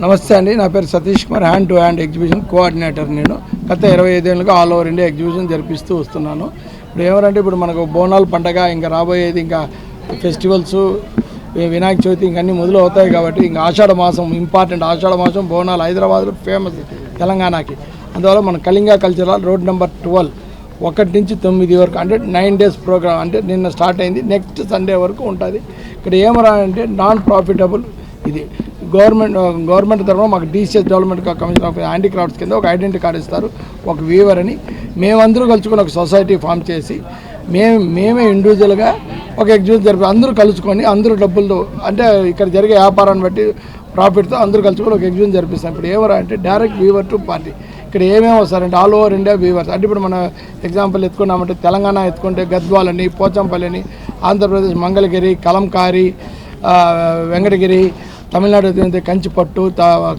నమస్తే అండి, నా పేరు Satish Kumar, hand to hand exhibition coordinator. నేను గత 25 ఏళ్ళుగా ఆల్ ఓవర్ ఇండియా ఎగ్జిబిషన్ జరిపిస్తూ వస్తున్నాను. ఇప్పుడు ఏమంటే ఇప్పుడు మనకు బోనాల పండగ, ఇంకా రాబోయేది ఇంకా ఫెస్టివల్స్, వినాయక చవితి ఇంకా అన్నీ మొదలు అవుతాయి. కాబట్టి ఇంకా ఆషాఢ మాసం ఇంపార్టెంట్. ఆషాఢ మాసం బోనాలు హైదరాబాద్లో ఫేమస్ తెలంగాణకి. అందువల్ల మన కళింగ కల్చరల్ రోడ్ నెంబర్ 12 1 నుంచి 9 వరకు అంటే 9 డేస్ ప్రోగ్రామ్. అంటే నిన్న స్టార్ట్ అయింది, నెక్స్ట్ సండే వరకు ఉంటుంది. ఇక్కడ ఏమరా అంటే నాన్ ప్రాఫిటబుల్ ఇది. గవర్నమెంట్ తరఫున మాకు DCS development commission of handicrafts కింద ఒక ఐడెంటిటీ కార్డు ఇస్తారు, ఒక వీవర్ అని. మేమందరూ కలుసుకొని ఒక సొసైటీ ఫామ్ చేసి మేమే ఇండివిజువల్గా ఒక ఎగ్జిబిషన్ జరిపి అందరూ కలుసుకొని అందరూ డబ్బులతో అంటే ఇక్కడ జరిగే వ్యాపారాన్ని బట్టి ప్రాఫిట్తో అందరూ కలుసుకొని ఒక ఎగ్జిబిషన్ జరిపిస్తాం. ఇప్పుడు ఏమరా అంటే డైరెక్ట్ వీవర్ టు పార్టీ. ఇక్కడ ఏమేమి వస్తారంటే ఆల్ ఓవర్ ఇండియా వీవర్స్. అంటే ఇప్పుడు మన ఎగ్జాంపుల్ ఎత్తుకున్నామంటే తెలంగాణ ఎత్తుకుంటే గద్వాలని, పోచంపల్లిని, ఆంధ్రప్రదేశ్ మంగళగిరి, కలంకారి, వెంకటగిరి, తమిళనాడు అయితే కంచిపట్టు,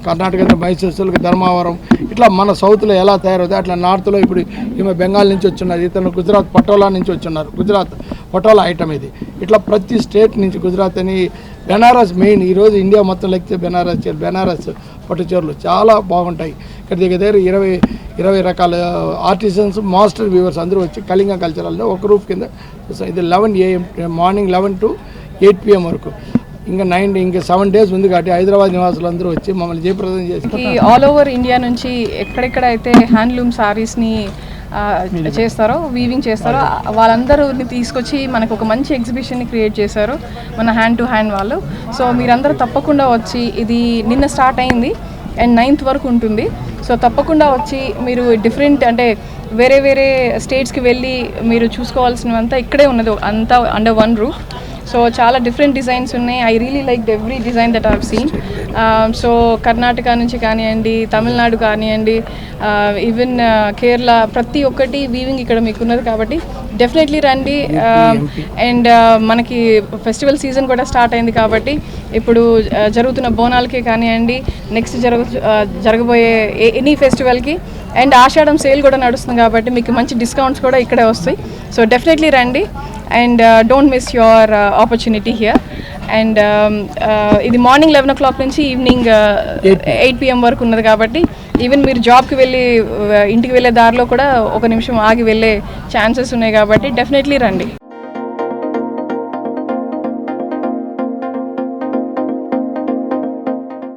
కర్ణాటక అయితే మైసూరు, ధర్మవరం, ఇట్లా మన సౌత్లో ఎలా తయారవుతాయి అట్లా నార్త్లో ఇప్పుడు ఈమె బెంగాల్ నుంచి వచ్చున్నారు, ఇతను గుజరాత్ పటోలా నుంచి వచ్చున్నారు, గుజరాత్ పటోలా ఐటమ్ ఇది. ఇట్లా ప్రతి స్టేట్ నుంచి గుజరాత్ అని, బెనారస్ మెయిన్. ఈరోజు ఇండియా మొత్తం లెక్కితే బెనారస్ పట్టు చీరలు చాలా బాగుంటాయి. ఇక్కడ దగ్గర 20 రకాల ఆర్టిజన్స్, మాస్టర్ వీవర్స్ అందరూ వచ్చి కళింగ కల్చరల్లో ఒక రూఫ్ కింద. ఇది 11 AM మార్నింగ్ 11 to 8 PM వరకు. ఇంకా 7 డేస్ ఉంది కాబట్టి హైదరాబాద్ నివాసులు అందరూ వచ్చి మమ్మల్ని జయప్రదం చేసి ఆల్ ఓవర్ ఇండియా నుంచి ఎక్కడెక్కడ అయితే హ్యాండ్లూమ్ సారీస్ని చేస్తారో, వీవింగ్ చేస్తారో వాళ్ళందరూని తీసుకొచ్చి మనకు ఒక మంచి ఎగ్జిబిషన్ని క్రియేట్ చేశారు మన హ్యాండ్ టు హ్యాండ్ వాళ్ళు. సో మీరందరూ తప్పకుండా వచ్చి, ఇది నిన్న స్టార్ట్ అయింది అండ్ 9th వరకు ఉంటుంది. సో తప్పకుండా వచ్చి మీరు డిఫరెంట్ అంటే వేరే స్టేట్స్కి వెళ్ళి మీరు చూసుకోవాల్సినవంతా ఇక్కడే ఉన్నది, అంతా అండర్ వన్ రూఫ్. సో చాలా డిఫరెంట్ డిజైన్స్ ఉన్నాయి. I really like every design that I have seen. So Karnataka నుంచి కానివ్వండి, తమిళనాడు కానివ్వండి, ఈవెన్ కేరళ, ప్రతి ఒక్కటి వీవింగ్ ఇక్కడ మీకు ఉన్నది. కాబట్టి డెఫినెట్లీ రండి. అండ్ మనకి ఫెస్టివల్ సీజన్ కూడా స్టార్ట్ అయింది కాబట్టి ఇప్పుడు జరుగుతున్న బోనాలకే కానివ్వండి, నెక్స్ట్ జరగబోయే ఎనీ ఫెస్టివల్కి అండ్ ఆషాఢం సేల్ కూడా నడుస్తుంది కాబట్టి మీకు మంచి డిస్కౌంట్స్ కూడా ఇక్కడే వస్తాయి. సో డెఫినెట్లీ రండి and don't miss your opportunity here. And ఇది మార్నింగ్ 11 o'clock నుంచి ఈవినింగ్ 8 PM వరకు ఉన్నది. కాబట్టి ఈవెన్ మీరు జాబ్కి వెళ్ళి ఇంటికి వెళ్ళే దారిలో కూడా ఒక నిమిషం ఆగి వెళ్ళే ఛాన్సెస్ ఉన్నాయి. కాబట్టి డెఫినెట్లీ రండి.